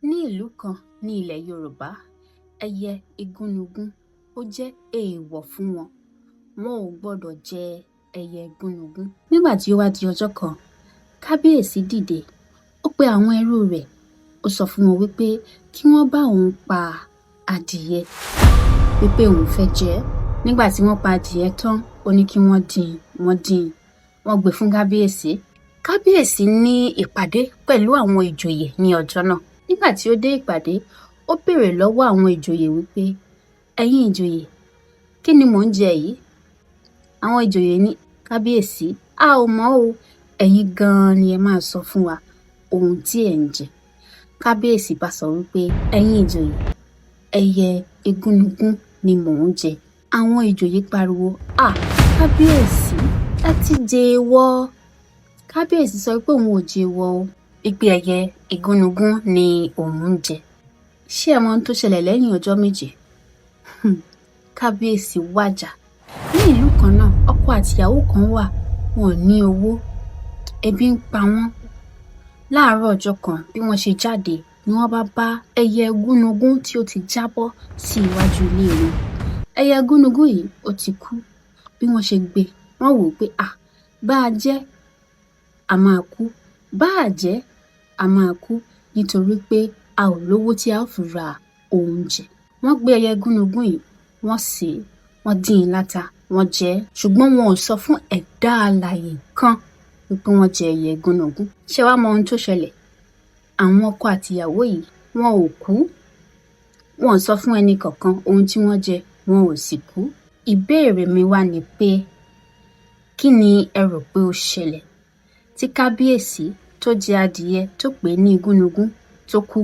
Ní ìlú kan ní ilẹ̀ Yorùbá, ẹyẹ igúnnugún ó jẹ́ èèwọ̀ fún wọn. Wọn ò gbọdọ̀ jẹ ẹyẹ igúnnugún. Nígbà tí ó wá di ọjọ́ kan, kábíyèsí dìde, ó pe àwọn ẹrú rẹ̀, ó sọ fún wọn wípé kí wọ́n bá òun pa adìyẹ, wípé òun fẹ́ jẹ ẹ́. Nígbà tí wọ́n pa adìyẹ tán, ó ní kí wọ́n dín in. Wọ́n gbé fún kábíyèsí. Kábíyèsí ní ìpàdé pẹ̀lú àwọn ìjòyè ní ọjọ́ náà. Nígbà tí ó dé ìpàdé, ó béèrè lọ́wọ́ àwọn ìjòyè wípé, ẹ̀yin ìjòyè, kí ni mò ń jẹ yìí? Àwọn ìjòyè ní, kábíyèsí, a ò mọ̀ o, ẹ̀yin gan-an ni ẹ máa sọ fún wa ohun tí ẹ̀ ń jẹ. Kábíyèsí bá sọ wípé, ẹ̀yin ìjòyè, ẹyẹ igúnnugún ni mò ń jẹ. Àwọn ìjòyè pariwo, kábíyèsí, ẹ ti jẹ èèwọ̀. Kábíyèsí sọ pé òun ò jẹ èèwọ̀ o, wípé ẹyẹ igúnnugún ni òun ń jẹ. Ṣé ẹ mọ ohun tó ṣẹlẹ̀ lẹ́yìn ọjọ́ méje? Kábíyèsí wàjà. Ní ìlú kan náà, ọkọ àtìyàwó kan wà, wọn ò ní owó, ebi ń pa wọ́n. Láàárọ̀ ọjọ́ kan, bí wọ́n ṣe jáde ni wọ́n bá ẹyẹ igúnnugún tí ó ti jábọ́ sí iwájú ilé wọn. Ẹyẹ igúnnugún yìí ó ti kú. Bí wọ́n ṣe gbé, wọ́n wò ó pé bá a jẹ a máa kú, bá a jẹ a máa kú, nítorí pé a ò lówó tí a ó fi ra oúnjẹ. Wọ́n gbé ẹyẹ igúnnugún yìí, wọ́n sè é, wọ́n dín in láta, wọ́n jẹ ẹ́, ṣùgbọ́n wọn ò sọ fún ẹ̀dá alààyè kan wípé wọ́n jẹ ẹyẹ igúnnugún. Ṣé wàá mọ ohun tó ṣẹlẹ̀? Àwọn ọkọ àtìyàwó yìí, wọn ò kú. Wọn ò sọ fún ẹnì kankan ohun tí wọ́n jẹ, wọn ò sì kú. Ìbéèrè mi wá ni pé, kí ni ẹ rò pé ó ṣẹlẹ̀ tí kábíyèsí tó jẹ adìyẹ tó pè ní igúnnugún tó kú,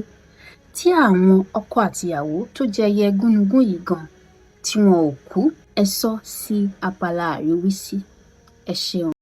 tí àwọn ọkọ àtìyàwó tó jẹ ẹyẹ igúnnugún yìí gan tí wọn ò kú? Ẹ sọ sí abala àríwísí. Ẹ ṣeun.